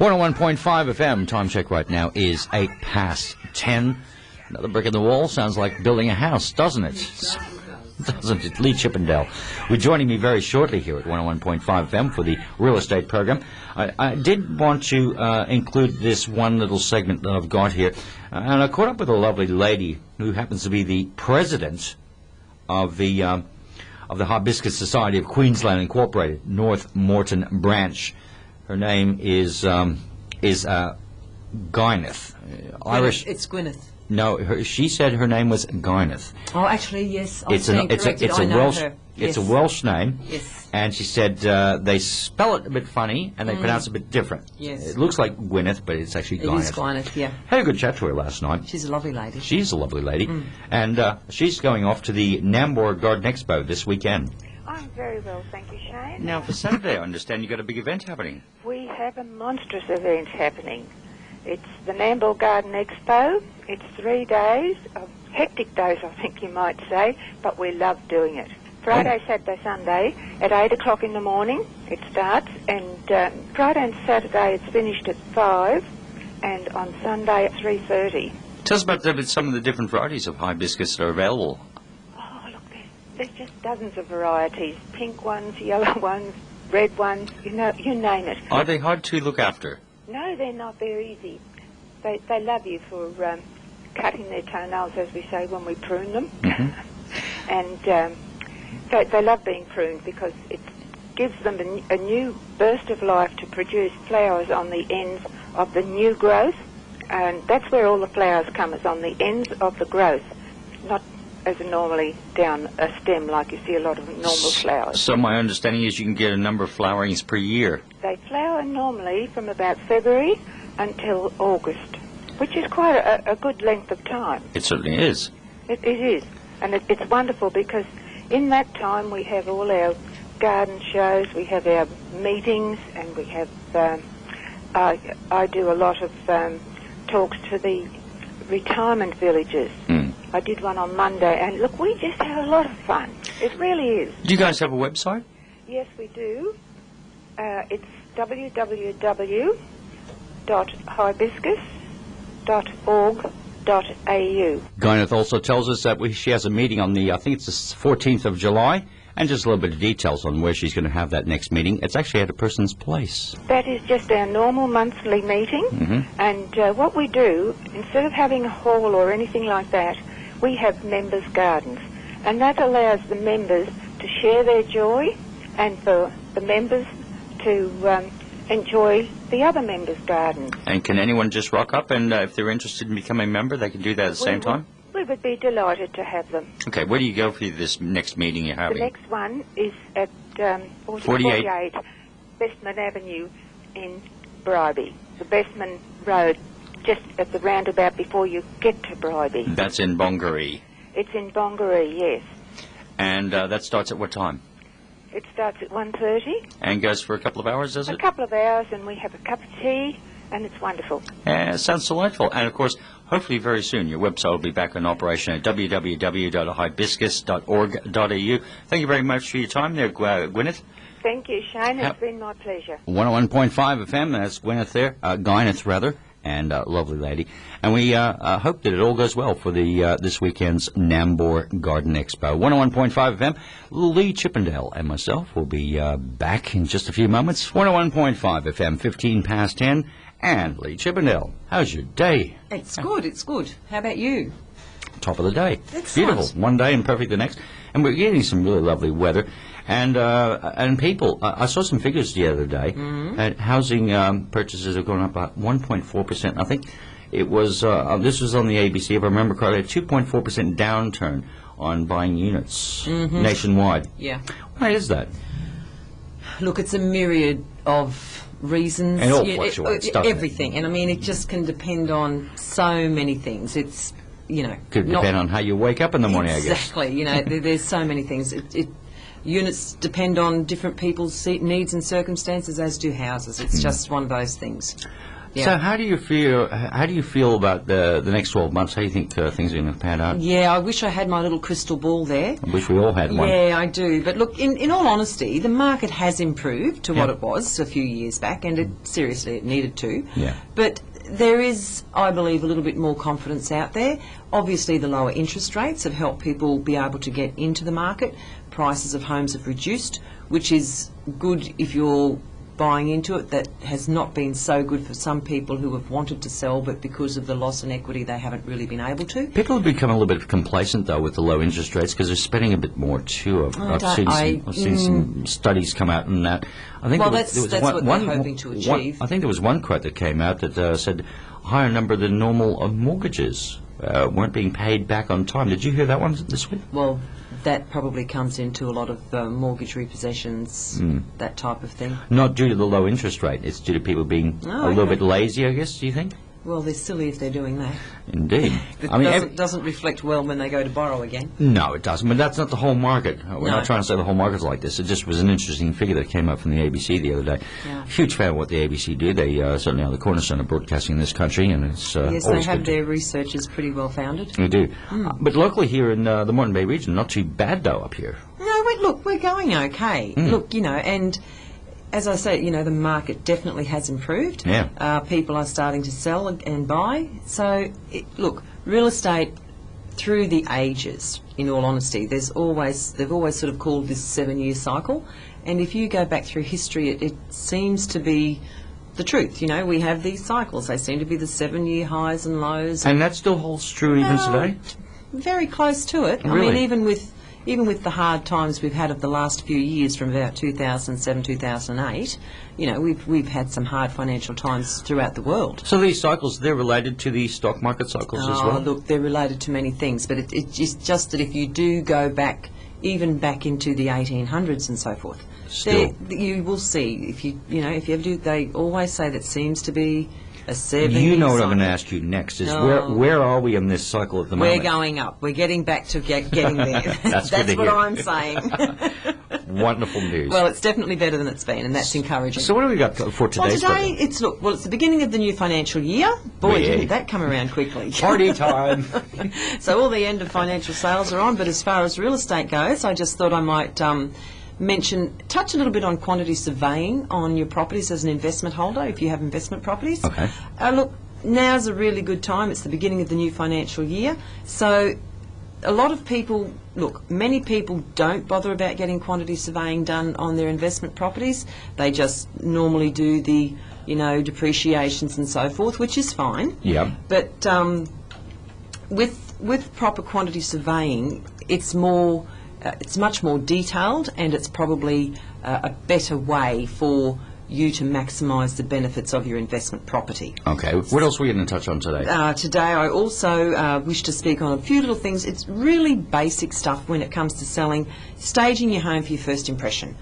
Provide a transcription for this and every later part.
101.5 FM, time check right now is 10:08. Another brick in the wall sounds like building a house, doesn't it? Doesn't it? Lee Chippendale. We're joining me very shortly here at 101.5 FM for the real estate program. I did want to include this one little segment that I've got here. And I caught up with a lovely lady who happens to be the president of the Hibiscus Society of Queensland Incorporated, North Moreton branch. Her name is Gwyneth. Irish. It's Gwyneth. No, she said her name was Gwyneth. Oh, actually, yes. It's a Welsh name. Yes. And she said they spell it a bit funny and they pronounce it a bit different. Yes. It looks like Gwyneth, but it's actually Gwyneth. It is Gwyneth, yeah. Had a good chat to her last night. She's a lovely lady. She's a lovely lady. And she's going off to the Nambour Garden Expo this weekend. I'm very well, thank you, Shane. Now, for Saturday, I understand you've got a big event happening. We have a monstrous event happening. It's the Nambour Garden Expo. It's 3 days, hectic days, I think you might say, but we love doing it. Friday, Saturday, Sunday, at 8 o'clock in the morning it starts, and Friday and Saturday it's finished at 5, and on Sunday at 3:30. Tell us about some of the different varieties of hibiscus that are available. Oh, look, there's just dozens of varieties. Pink ones, yellow ones, red ones, you name it. Are they hard to look after? No, they're not. They're easy. They love you for cutting their toenails, as we say, when we prune them. And they love being pruned because it gives them a new burst of life to produce flowers on the ends of the new growth. And that's where all the flowers come, is on the ends of the growth, not as normally down a stem like you see a lot of normal flowers. So my understanding is you can get a number of flowerings per year. They flower normally from about February until August, which is quite a good length of time. It certainly is. It is. And it's wonderful because in that time we have all our garden shows, we have our meetings, and we have, I do a lot of talks to the retirement villages. I did one on Monday, and look, we just have a lot of fun. It really is. Do you guys have a website? Yes, we do. It's www.hibiscus.org.au. Gwyneth also tells us that she has a meeting on I think it's the 14th of July, and just a little bit of details on where she's going to have that next meeting. It's actually at a person's place. That is just our normal monthly meeting, and what we do, instead of having a hall or anything like that, we have members' gardens, and that allows the members to share their joy and for the members to enjoy the other members' gardens. And can anyone just rock up, and if they're interested in becoming a member, they can do that at the same time? We would be delighted to have them. Okay, where do you go for this next meeting you're having? The next one is at 48 Bestman Avenue in Bribie, the Bestman Road, just at the roundabout before you get to Bribie. That's in Bongaree. It's in Bongaree, yes. And that starts at what time? It starts at 1:30. And goes for a couple of hours, does it? A couple of hours, and we have a cup of tea, and it's wonderful. It sounds delightful. And, of course, hopefully very soon your website will be back in operation at www.hibiscus.org.au. Thank you very much for your time there, Gwyneth. Thank you, Shane. It's been my pleasure. 101.5 FM, that's Gwyneth there, Gwyneth rather, and lovely lady. And we hope that it all goes well for the this weekend's Nambour Garden Expo. 101.5 FM, Lee Chippendale and myself will be back in just a few moments. 101.5 FM, 10:15. And Lee Chippendale, how's your day? It's good, it's good. How about you? Top of the day. Excellent. Beautiful. One day and perfect the next. And we're getting some really lovely weather. And people, I saw some figures the other day. Housing purchases have gone up by 1.4%. I think it was, this was on the ABC, if I remember correctly, a 2.4% downturn on buying units nationwide. Yeah. Why is that? Look, it's a myriad of reasons. And all fluctuates, doesn't it? Everything. And I mean, it just can depend on so many things. It's, Could depend on how you wake up in the morning, exactly. I guess. There's so many things. Units depend on different people's needs and circumstances, as do houses. It's just one of those things. Yeah. So how do you feel? How do you feel about the next 12 months? How do you think things are going to pan out? Yeah, I wish I had my little crystal ball there. I wish we all had one. Yeah, I do. But look, in all honesty, the market has improved to what Yeah. it was a few years back, and seriously, it needed to. Yeah. But there is, I believe, a little bit more confidence out there. Obviously, the lower interest rates have helped people be able to get into the market. Prices of homes have reduced, which is good if you're buying into it. That has not been so good for some people who have wanted to sell, but because of the loss in equity, they haven't really been able to. People have become a little bit complacent, though, with the low interest rates because they're spending a bit more, too. I've seen some studies come out on that. I think Well, there was that's what they're hoping to achieve. I think there was one quote that came out that said a higher number than normal of mortgages weren't being paid back on time. Did you hear that one this week? Well, that probably comes into a lot of mortgage repossessions, that type of thing. Not due to the low interest rate. It's due to people being Oh, a little okay. bit lazy, I guess, do you think? Well, they're silly if they're doing that. Indeed. It doesn't reflect well when they go to borrow again. No, it doesn't. But that's not the whole market. We're No. not trying to say the whole market's like this. It just was an interesting figure that came up from the ABC the other day. Yeah. Huge fan of what the ABC do. They certainly are the cornerstone of broadcasting in this country, and it's Yes, they always have good to- their research is pretty well founded. They do. But locally here in the Moreton Bay region, not too bad, though, up here. No, look, we're going okay. Look, and as I say, the market definitely has improved. Yeah. People are starting to sell and buy. So, look, real estate through the ages, in all honesty, they've always sort of called this 7-year cycle. And if you go back through history, it seems to be the truth. We have these cycles. They seem to be the 7-year highs and lows. And that still holds true even today? Very close to it. I Really? mean, even with the hard times we've had of the last few years from about 2007, 2008, we've had some hard financial times throughout the world. So these cycles, they're related to the stock market cycles as well? Look, they're related to many things, but it's just that if you do go back, even back into the 1800s and so forth, Still. you will see, if you ever do, they always say that seems to be a 7-year You know what I'm cycle. going to ask you next is No. where are we in this cycle at the We're moment? going up. We're getting back to getting there. That's good to what hear. I'm saying. Wonderful news. Well, it's definitely better than it's been, and that's encouraging. So what do we got for Well, today's today program? it's the beginning of the new financial year. Boy, Yeah. didn't that come around quickly. Party time. So all the end of financial sales are on, but as far as real estate goes, I just thought I might touch a little bit on quantity surveying on your properties as an investment holder, if you have investment properties. Okay. Look, now's a really good time. It's the beginning of the new financial year. So a lot of people, many people don't bother about getting quantity surveying done on their investment properties. They just normally do the, depreciations and so forth, which is fine. Yeah. But with proper quantity surveying, it's much more detailed, and it's probably a better way for you to maximise the benefits of your investment property. Okay. What else are we going to touch on today? Today I also wish to speak on a few little things. It's really basic stuff when it comes to selling, staging your home for your first impression.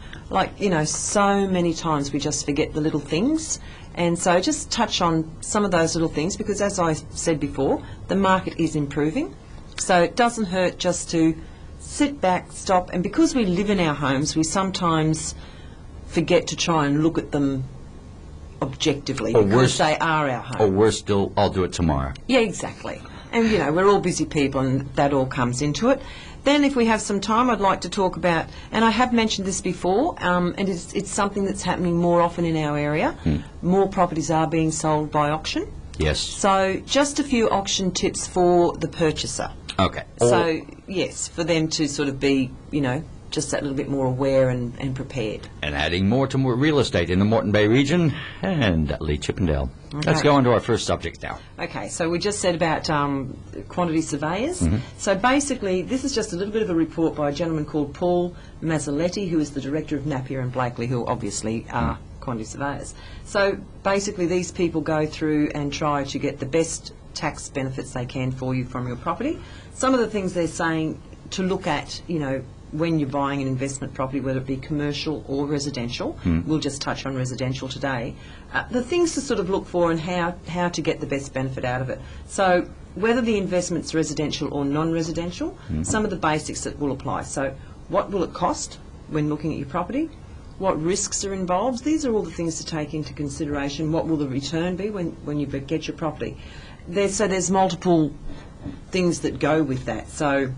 So many times we just forget the little things. And so just touch on some of those little things, because as I said before, the market is improving. So it doesn't hurt just to sit back, stop, and because we live in our homes, we sometimes forget to try and look at them objectively, Or because worse- they are our home. Or worse still, I'll do it tomorrow. Yeah, exactly. And, we're all busy people, and that all comes into it. Then if we have some time, I'd like to talk about, and I have mentioned this before, and it's something that's happening more often in our area. More properties are being sold by auction. Yes. So just a few auction tips for the purchaser. Okay. So, yes, for them to sort of be, just that little bit more aware and prepared. And adding more to more real estate in the Moreton Bay region and Lee Chippendale. Let's Okay. go on to our first subject now. Okay, so we just said about quantity surveyors. So basically, this is just a little bit of a report by a gentleman called Paul Mazzoletti, who is the director of Napier and Blakely, who obviously are quantity surveyors. So basically, these people go through and try to get the best tax benefits they can for you from your property. Some of the things they're saying to look at, when you're buying an investment property, whether it be commercial or residential, we'll just touch on residential today, the things to sort of look for and how to get the best benefit out of it. So whether the investment's residential or non-residential, some of the basics that will apply. So what will it cost when looking at your property? what risks are involved. These are all the things to take into consideration. What will the return be when you get your property? There's multiple things that go with that. So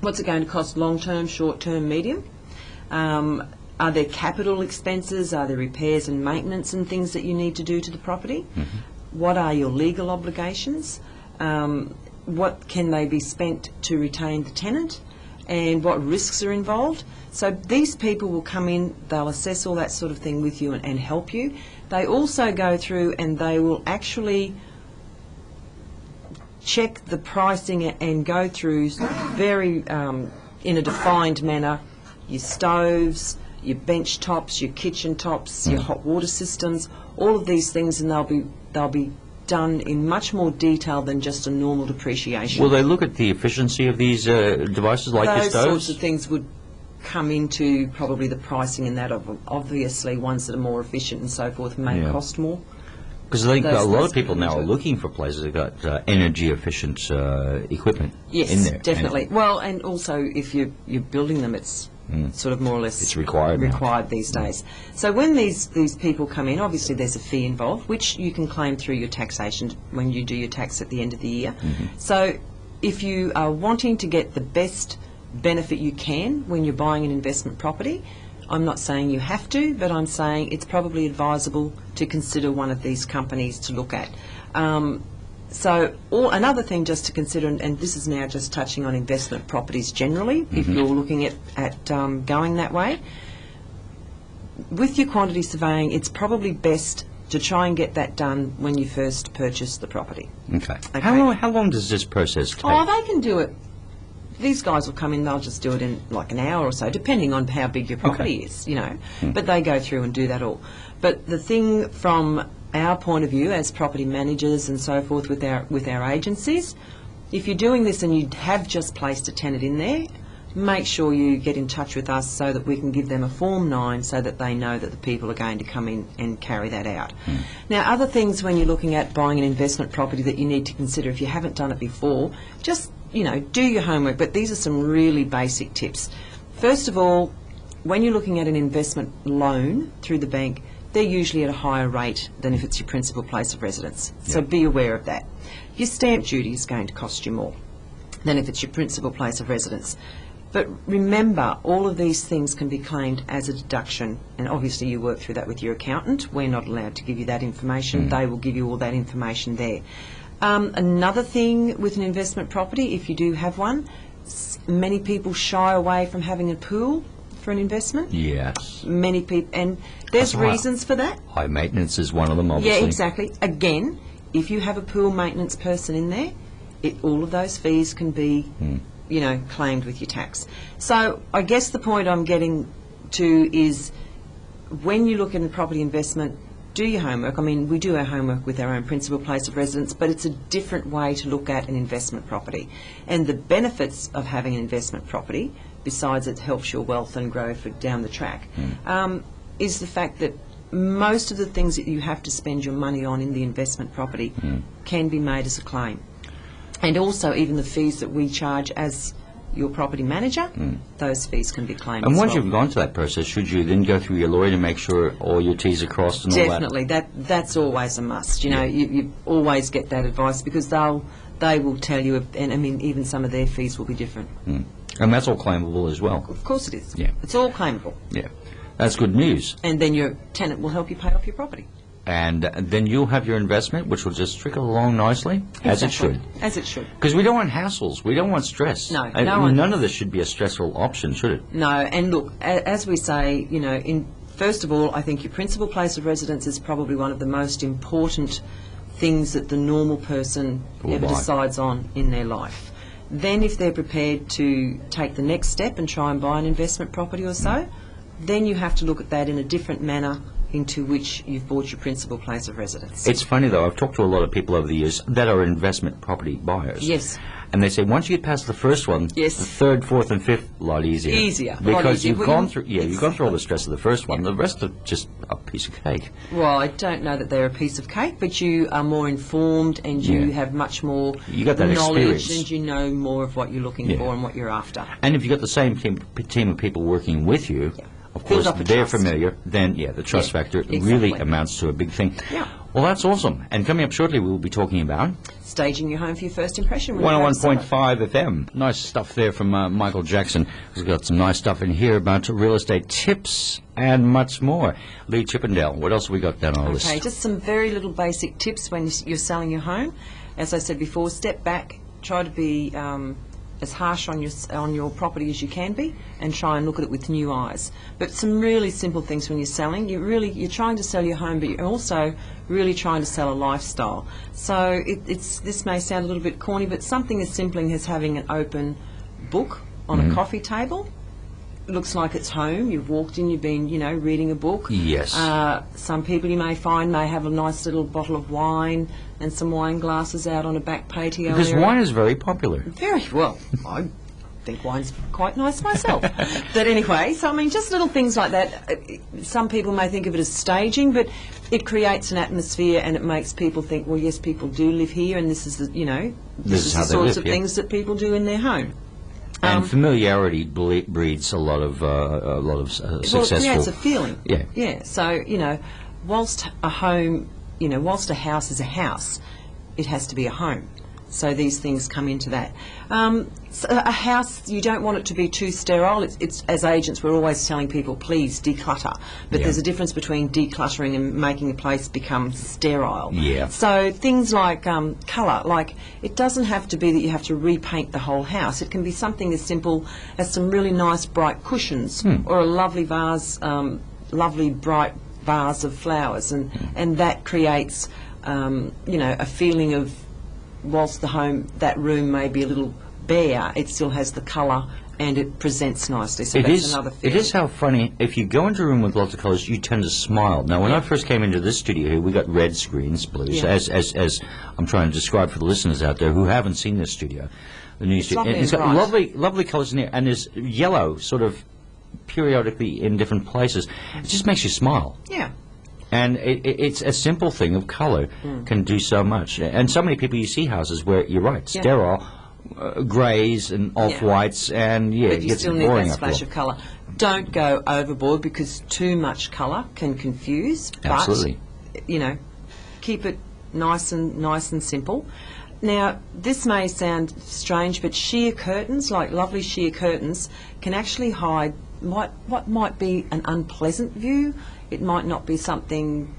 what's it going to cost long-term, short-term, medium? Are there capital expenses? Are there repairs and maintenance and things that you need to do to the property? What are your legal obligations? What can they be spent to retain the tenant? And what risks are involved? So these people will come in, they'll assess all that sort of thing with you and help you. They also go through and they will actually check the pricing and go through very in a defined manner your stoves, your bench tops, your kitchen tops, your hot water systems, all of these things, and they'll be done in much more detail than just a normal depreciation. Will they look at the efficiency of these devices like your Those stoves? sorts of things would come into probably the pricing in that. Obviously, ones that are more efficient and so forth may cost more. Because I think a Those lot things of people come now into are it. looking for places that got energy-efficient equipment Yes, in there. definitely. Well, and also if you're building them, it's sort of more or less It's required now. these days. So when these people come in, obviously there's a fee involved, which you can claim through your taxation when you do your tax at the end of the year. So if you are wanting to get the best benefit you can when you're buying an investment property, I'm not saying you have to, but I'm saying it's probably advisable to consider one of these companies to look at. Another thing just to consider, and this is now just touching on investment properties generally, if you're looking at going that way, with your quantity surveying, it's probably best to try and get that done when you first purchase the property. Okay. Okay. How long does this process take? Oh, they can do it. These guys will come in, they'll just do it in like an hour or so, depending on how big your property is, you know. But they go through and do that all. But the thing from our point of view as property managers and so forth with our agencies, if you're doing this and you have just placed a tenant in there, make sure you get in touch with us so that we can give them a Form 9 so that they know that the people are going to come in and carry that out. Now, other things when you're looking at buying an investment property that you need to consider if you haven't done it before, just, do your homework, but these are some really basic tips. First of all, when you're looking at an investment loan through the bank, they're usually at a higher rate than if it's your principal place of residence. So be aware of that. Your stamp duty is going to cost you more than if it's your principal place of residence. But remember, all of these things can be claimed as a deduction, and obviously you work through that with your accountant. We're not allowed to give you that information. They will give you all that information there. Another thing with an investment property, if you do have one, many people shy away from having a pool for an investment. Yes. Many people, and there's That's right. reasons for that. High maintenance is one of them, obviously. Yeah, exactly. Again, if you have a pool maintenance person in there, all of those fees can be, claimed with your tax. So I guess the point I'm getting to is when you look at a property investment, do your homework. I mean, we do our homework with our own principal place of residence, but it's a different way to look at an investment property. And the benefits of having an investment property, besides it helps your wealth and grow for down the track, is the fact that most of the things that you have to spend your money on in the investment property can be made as a claim. And also even the fees that we charge as your property manager, those fees can be claimed And as once well. you've gone to that process, should you then go through your lawyer to make sure all your T's are crossed and all that? Definitely, that's always a must. You always get that advice because they will tell you, and I mean even some of their fees will be different. And that's all claimable as well. Of course it is. Yeah. It's all claimable, Yeah. That's good news. and then your tenant will help you pay off your property. And then you'll have your investment, which will just trickle along nicely, as it Exactly. should. As it should. Because we don't want hassles. We don't want stress. No, I no mean, one none does. of this should be a stressful option, should it? No, and look, as we say, first of all, I think your principal place of residence is probably one of the most important things that the normal person Will ever buy. decides on in their life. Then if they're prepared to take the next step and try and buy an investment property or so, then you have to look at that in a different manner into which you've bought your principal place of residence. It's funny, though. I've talked to a lot of people over the years that are investment property buyers. Yes. And they say once you get past the first one, Yes. the third, fourth, and fifth, a lot easier. Easier, a lot Because easier. you've Well, gone you- through, you've gone through all the stress of the first one. The rest are just a piece of cake. Well, I don't know that they're a piece of cake, but you are more informed and you Yeah. have much more You got that knowledge experience. and you know more of what you're looking Yeah. for and what you're after. And if you've got the same team of people working with you, of Build course, up a they're trust. familiar, then, the trust factor really exactly. amounts to a big thing. Yeah. Well, that's awesome. And coming up shortly, we'll be talking about Staging your home for your first impression. When you go to sell it. 101.5 FM. Nice stuff there from Michael Jackson. He's got some nice stuff in here about real estate tips and much more. Lee Chippendale, what else have we got down on our Okay, list? just some very little basic tips when you're selling your home. As I said before, step back, try to be as harsh on your property as you can be, and try and look at it with new eyes. But some really simple things when you're selling. You're trying to sell your home, but you're also really trying to sell a lifestyle. So this may sound a little bit corny, but something as simple as having an open book on a coffee table. Looks like it's home. You've walked in, you've been, reading a book. Yes. Some people you may find may have a nice little bottle of wine and some wine glasses out on a back patio Because area. wine is very popular. Very well. I think wine's quite nice myself. But anyway, so I mean, just little things like that. Some people may think of it as staging, but it creates an atmosphere and it makes people think, well, yes, people do live here, and this is the, This is the how they sorts live, of yeah. things that people do in their home. And familiarity breeds a lot of successful. Well, it creates a feeling. Yeah. Yeah. So, whilst a home, whilst a house is a house, it has to be a home. So these things come into that. So a house, you don't want it to be too sterile. It's as agents, we're always telling people, please declutter. But Yeah. there's a difference between decluttering and making a place become sterile. Yeah. So things like colour, like it doesn't have to be that you have to repaint the whole house. It can be something as simple as some really nice bright cushions or a lovely vase, lovely bright vase of flowers, and that creates, a feeling of, whilst that room may be a little bare, it still has the colour and it presents nicely. So that's another It feeling. is how funny, if you go into a room with lots of colours, you tend to smile. Now, when I first came into this studio here, we got red screens, blues, Yeah. as I'm trying to describe for the listeners out there who haven't seen this studio. The new studio. lovely And it's and got bright. lovely colours in there, and there's yellow sort of periodically in different places. It just makes you smile. Yeah. And it's a simple thing of colour can do so much. And so many people, you see houses where, you're right, Yeah. sterile, greys and off-whites, and But it you gets still need boring that after a splash while. of colour. Don't go overboard, because too much colour can confuse. Absolutely. But, keep it nice and simple. Now, this may sound strange, but sheer curtains, like lovely sheer curtains, can actually hide what might be an unpleasant view. It might not be something,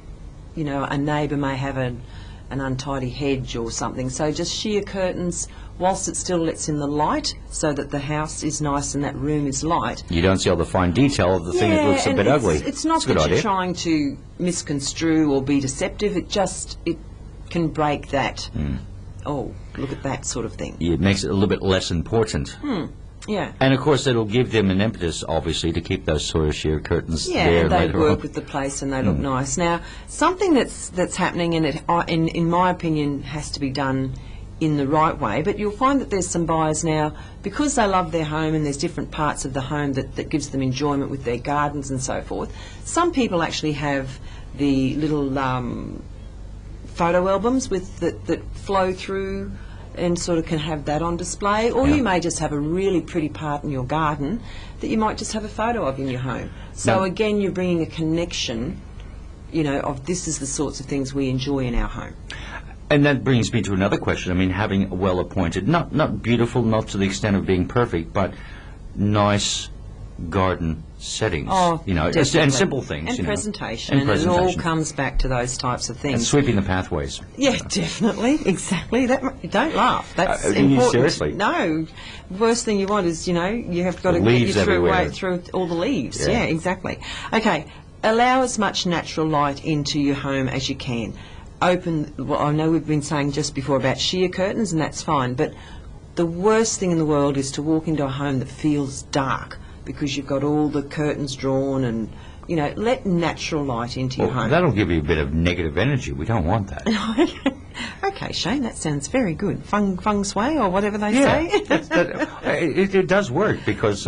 a neighbour may have an untidy hedge or something. So just sheer curtains, whilst it still lets in the light, so that the house is nice and that room is light. You don't see all the fine detail of the thing that looks a and bit ugly. It's not a good that idea. you're trying to misconstrue or be deceptive. It can break that. Oh, look at that sort of thing. It makes it a little bit less important. Yeah. And of course, it'll give them an impetus, obviously, to keep those sort of sheer curtains Yeah, there and they later work on. with the place and they look nice. Now, something that's happening, and in my opinion, has to be done in the right way, but you'll find that there's some buyers now, because they love their home and there's different parts of the home that gives them enjoyment with their gardens and so forth. Some people actually have the little photo albums that flow through and sort of can have that on display, or Yeah. you may just have a really pretty part in your garden that you might just have a photo of in your home. So Now- again, you're bringing a connection, of this is the sorts of things we enjoy in our home. And that brings me to another question. I mean, having a well-appointed, not beautiful, not to the extent of being perfect, but nice garden settings. Definitely. And simple things. And you know. presentation. And And it all presentation. comes back to those types of And things. sweeping the pathways. Yeah, definitely, exactly. Don't laugh. That's You important. seriously? No, worst thing you want is you have got The to get leaves you through everywhere. through all the leaves. Yeah. Yeah, exactly. Okay, allow as much natural light into your home as you can. Well, I know we've been saying just before about sheer curtains, and that's fine. But the worst thing in the world is to walk into a home that feels dark because you've got all the curtains drawn and. Let natural light into your Well, home. that'll give you a bit of negative energy. We don't want that. Okay, Shane, that sounds very good. Feng shui or whatever they Yeah, say. it does work because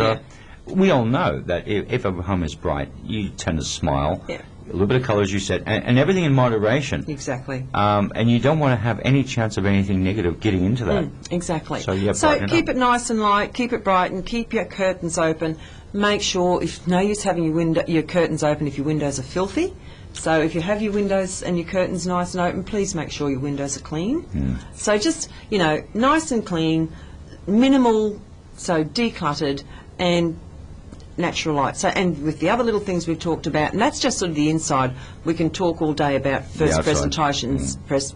we all know that if a home is bright, you tend to smile. Yeah. a little bit of colour, as you said, and everything in moderation. Exactly. And you don't want to have any chance of anything negative getting into that. Exactly. So you brighten it keep up. it nice and light, keep it bright, and keep your curtains open. Make sure, if no use having your curtains open if your windows are filthy. So if you have your windows and your curtains nice and open, please make sure your windows are clean. So just, nice and clean, minimal, so decluttered, and natural light. So, and with the other little things we've talked about, and that's just sort of the inside. We can talk all day about first outside.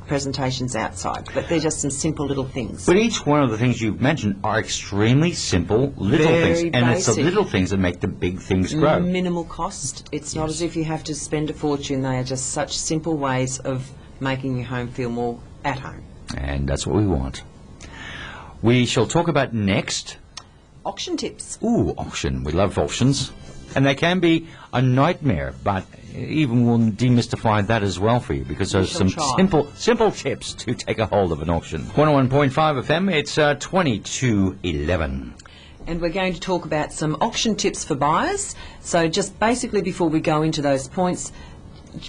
presentations outside, but they're just some simple little things. But each one of the things you've mentioned are extremely simple little Very things. And it's the basic. little things that make the big things grow. Minimal cost. It's not as if you have to spend a fortune. They are just such simple ways of making your home feel more at home. And that's what we want. We shall talk about next. Auction tips. Ooh, auction. We love auctions. And they can be a nightmare, but even we'll demystify that as well for you, because there's shall some try. simple tips to take a hold of an auction. 101.5 FM, it's 22:11. And we're going to talk about some auction tips for buyers. So just basically before we go into those points,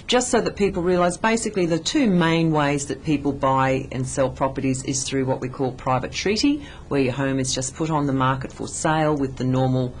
just so that people realise, basically the two main ways that people buy and sell properties is through what we call private treaty, where your home is just put on the market for sale with the normal,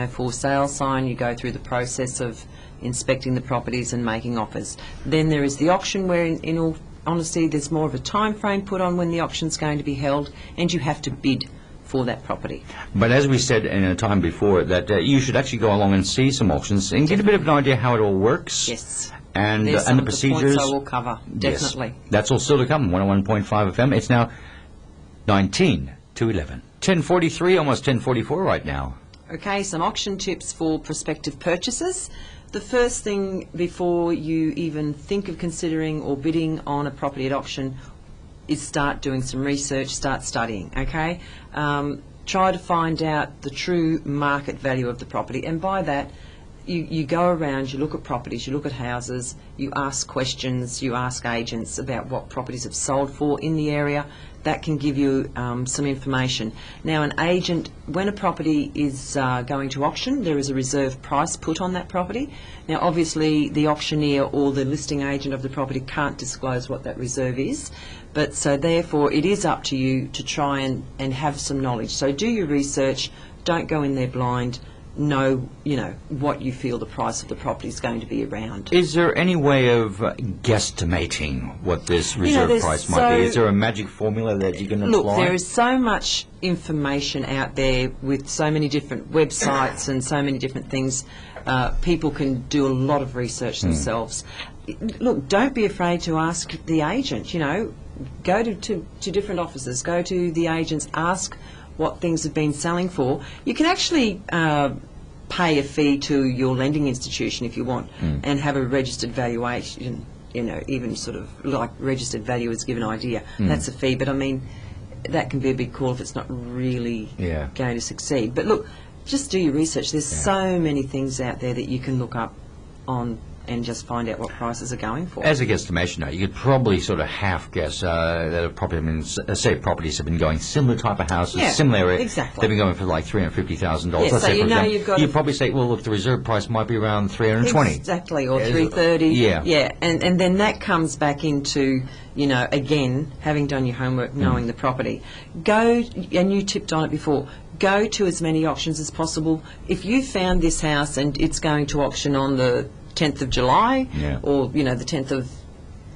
for sale sign. You go through the process of inspecting the properties and making offers. Then there is the auction, where in all honesty there's more of a time frame put on when the auction's going to be held, and you have to bid for that property. But as we said in a time before, that you should actually go along and see some auctions and get a bit of an idea how it all works. Yes. And, There's some and the of the procedures. points I will cover, definitely. Yes. That's all still to come. 101.5 FM. It's now 19 to 11. 10:43, almost 10:44 right now. Okay, some auction tips for prospective purchasers. The first thing before you even think of considering or bidding on a property at auction is start doing some research, start studying, okay? Try to find out the true market value of the property, and by that, you go around, you look at properties, you look at houses, you ask questions, you ask agents about what properties have sold for in the area. That can give you some information. Now, an agent, when a property is going to auction, there is a reserve price put on that property. Now, obviously, the auctioneer or the listing agent of the property can't disclose what that reserve is, but so therefore it is up to you to try and have some knowledge. So do your research, don't go in there blind. Know what you feel the price of the property is going to be around. Is there any way of guesstimating what this reserve there's price might be? so- Is there a magic formula that you can apply? Look, there is so much information out there with so many different websites and so many different things. People can do a lot of research themselves. Look, don't be afraid to ask the agent. Go to different offices, go to the agents, ask what things have been selling for. You can actually pay a fee to your lending institution if you want, and have a registered valuation, even sort of like registered valuers give an idea. That's a fee, but I mean, that can be a big call if it's not really going to succeed. But look, just do your research. There's so many things out there that you can look up on and just find out what prices are going for. As a guesstimation, now, you could probably sort of half guess that a property, say properties have been going similar type of houses, similar area. Exactly. They've been going for like $350,000. Yeah, Let's so say, you for know example, you've got you'd probably say, well, look, the reserve price might be around $320. Exactly, or Is- $330. Yeah. And then that comes back into, again, having done your homework, knowing the property. Go, and you tipped on it before, go to as many auctions as possible. If you found this house and it's going to auction on the 10th of July or, the 10th of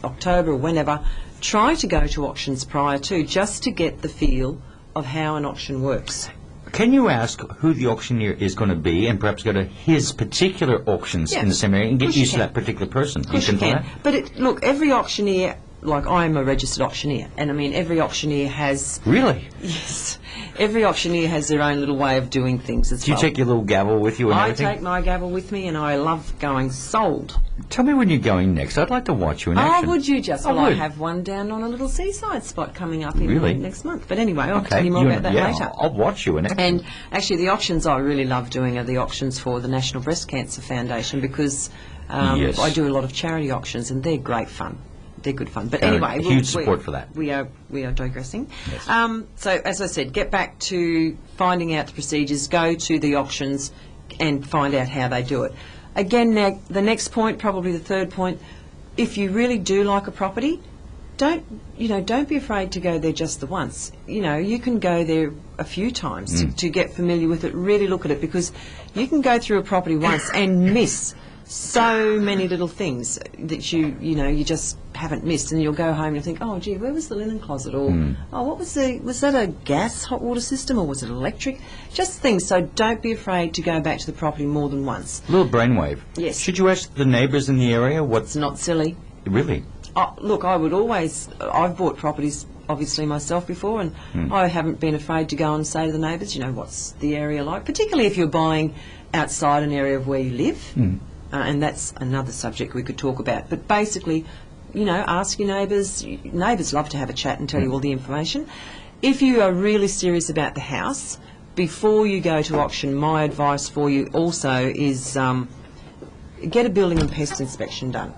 October or whenever, try to go to auctions prior to, just to get the feel of how an auction works. Can you ask who the auctioneer is going to be and perhaps go to his particular auctions in the same area and get Of course you used to can. that particular person? Of course you do can. that? But look, every auctioneer, like I'm a registered auctioneer, and I mean every auctioneer has... Really? Yes. Every auctioneer has their own little way of doing things as Do you well. take your little gavel with you and I everything? take my gavel with me, and I love going sold. Tell me when you're going next. I'd like to watch you in action. Oh, would you just? I Well, I would. have one down on a little seaside spot coming up in Really? next month. But anyway, I'll Okay. tell you more about that yeah, later. I'll watch you in action. And actually, the auctions I really love doing are the auctions for the National Breast Cancer Foundation, because Yes. I do a lot of charity auctions, and they're great fun. They're good fun. But anyway, huge support for that. We are digressing. Yes. So as I said, get back to finding out the procedures. Go to the auctions and find out how they do it. Again, now, the next point, probably the third point, if you really do like a property, don't be afraid to go there just the once. You can go there a few times to get familiar with it, really look at it, because you can go through a property once and miss so many little things that you just haven't missed, and you'll go home and you'll think, oh gee, where was the linen closet, or oh, what was that a gas hot water system, or was it electric? Just things. So don't be afraid to go back to the property more than once. Little brainwave. Yes. Should you ask the neighbours in the area It's what's not silly. really? Look, I've bought properties obviously myself before, and I haven't been afraid to go and say to the neighbours, what's the area like, particularly if you're buying outside an area of where you live. And that's another subject we could talk about. But basically, ask your neighbours. Neighbours love to have a chat and tell you all the information. If you are really serious about the house, before you go to auction, my advice for you also is get a building and pest inspection done.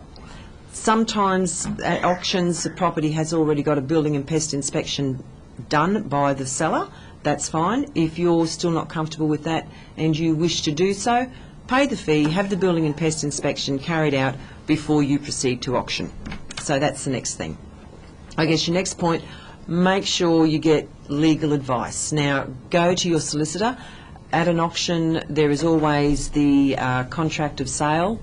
Sometimes at auctions, the property has already got a building and pest inspection done by the seller. That's fine. If you're still not comfortable with that and you wish to do so, pay the fee, have the building and pest inspection carried out before you proceed to auction. So that's the next thing. I guess your next point, make sure you get legal advice. Now, go to your solicitor. At an auction, there is always the contract of sale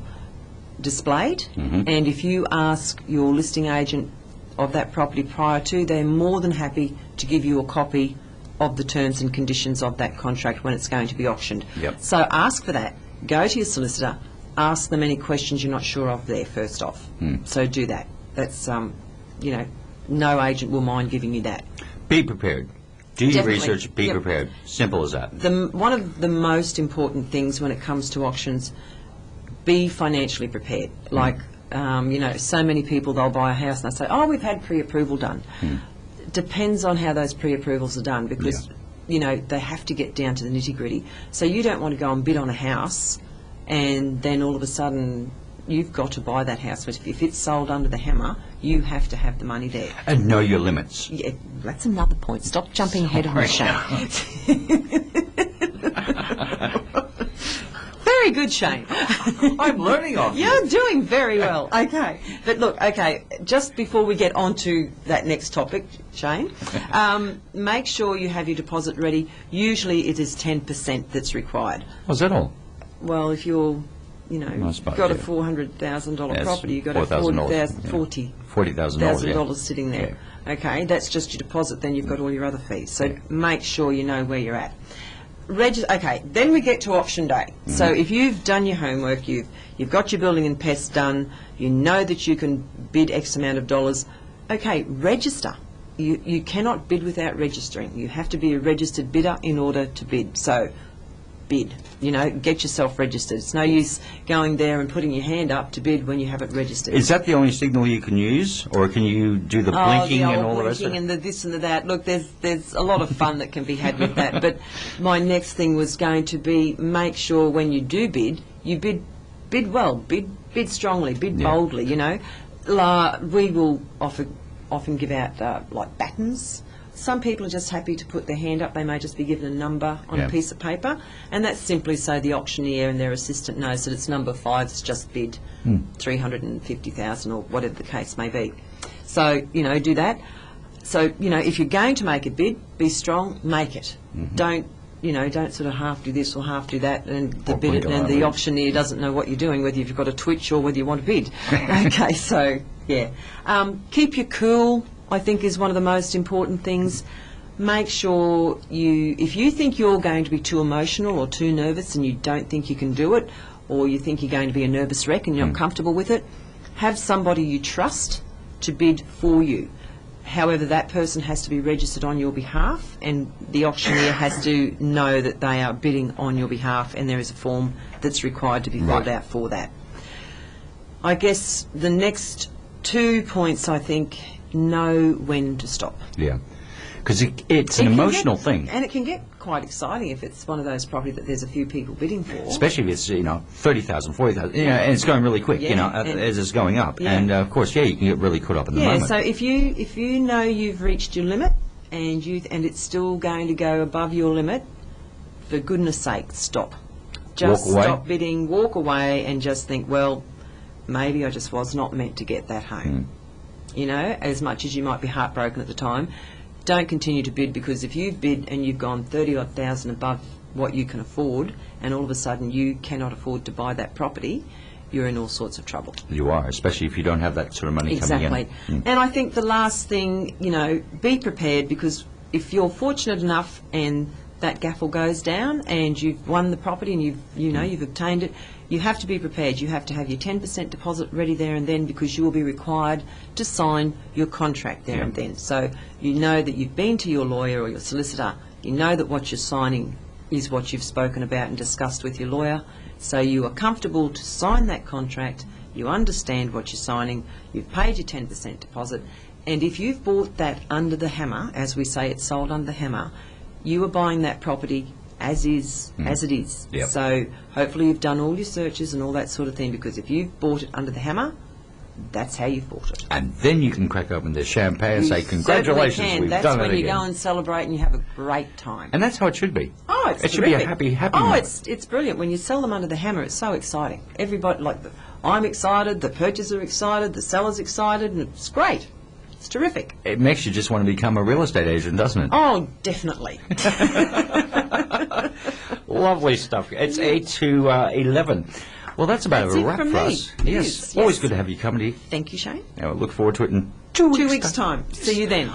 displayed, and if you ask your listing agent of that property prior to, they're more than happy to give you a copy of the terms and conditions of that contract when it's going to be auctioned. So ask for that. Go to your solicitor, ask them any questions you're not sure of there first off. So do that. That's, no agent will mind giving you that. Be prepared. Do your Definitely. research, be prepared. Simple as that. One of the most important things when it comes to auctions, be financially prepared. Like, so many people, they'll buy a house and they say, oh, we've had pre-approval done. Depends on how those pre-approvals are done, because they have to get down to the nitty-gritty. So you don't want to go and bid on a house and then all of a sudden you've got to buy that house. But if it's sold under the hammer, you have to have the money there. And know your limits. Yeah, that's another point. Stop jumping ahead of me, Shane. Very good, Shane. I'm learning off you. You're doing very well. Okay. But look, just before we get on to that next topic, Shane, make sure you have your deposit ready. Usually it is 10% that's required. Was that all? Well, if you're, I suppose, got a yeah. $400,000 Yes, property, you've got a $40,000 sitting there. Okay, that's just your deposit, then you've got all your other fees. So make sure you know where you're at. Okay, then we get to auction day. So if you've done your homework, you've got your building and pests done, you know that you can bid X amount of dollars, okay, register. You cannot bid without registering. You have to be a registered bidder in order to bid. So bid, get yourself registered. It's no use going there and putting your hand up to bid when you haven't registered. Is that the only signal you can use, or can you do the blinking and all the rest of it? And the this and the that. Look, there's a lot of fun that can be had with that. But my next thing was going to be, make sure when you do bid, you bid well, bid strongly, bid boldly. We will often give out like battens. Some people are just happy to put their hand up. They may just be given a number on a piece of paper, and that's simply so the auctioneer and their assistant knows that it's number 5's just bid 350,000 or whatever the case may be. So, do that. So, if you're going to make a bid, be strong, make it. Don't sort of half do this or half do that, and the auctioneer doesn't know what you're doing, whether you've got a twitch or whether you want to bid. Okay, so, yeah. Keep your cool, I think, is one of the most important things. Make sure if you think you're going to be too emotional or too nervous and you don't think you can do it, or you think you're going to be a nervous wreck and you're not comfortable with it, have somebody you trust to bid for you. However, that person has to be registered on your behalf, and the auctioneer has to know that they are bidding on your behalf, and there is a form that's required to be filled out for that. I guess the next 2 points, I think, know when to stop. Yeah, because it's an emotional thing. And it can get quite exciting if it's one of those properties that there's a few people bidding for. Especially if it's, 30,000, 40,000, and it's going really quick, as it's going up. Yeah. And, of course, you can get really caught up in the moment. So if you know you've reached your limit and it's still going to go above your limit, for goodness sake, stop. just Walk away? stop bidding, walk away, and just think, well, maybe I just was not meant to get that home. You know, as much as you might be heartbroken at the time, don't continue to bid, because if you've bid and you've gone 30-odd thousand above what you can afford, and all of a sudden you cannot afford to buy that property, you're in all sorts of trouble. You are, especially if you don't have that sort of money coming in. Exactly. And I think the last thing, you know, be prepared, because if you're fortunate enough and that gaffle goes down and you've won the property and you've obtained it, you have to be prepared. You have to have your 10% deposit ready there and then, because you will be required to sign your contract there and then. So you know that you've been to your lawyer or your solicitor. You know that what you're signing is what you've spoken about and discussed with your lawyer. So you are comfortable to sign that contract. You understand what you're signing. You've paid your 10% deposit. And if you've bought that under the hammer, as we say, it's sold under the hammer, you are buying that property as is, as it is. Yep. So hopefully you've done all your searches and all that sort of thing, because if you've bought it under the hammer, that's how you've bought it. And then you can crack open the champagne and You say, congratulations, certainly can. we've That's done it when you again. go and celebrate and you have a great time. And that's how it should be. Oh, it's It should be a terrific. happy Oh, moment. it's brilliant. When you sell them under the hammer, it's so exciting. Everybody, I'm excited, the purchaser excited, the seller's excited, and it's great. It's terrific. It makes you just want to become a real estate agent, doesn't it? Oh, definitely. Lovely stuff. It's 8 to 11. Well, that's about That's a it wrap from for me. us. It Yes. is, Always yes. good to have you company. Thank you, Shane. I look forward to it in 2 weeks' time. See you then.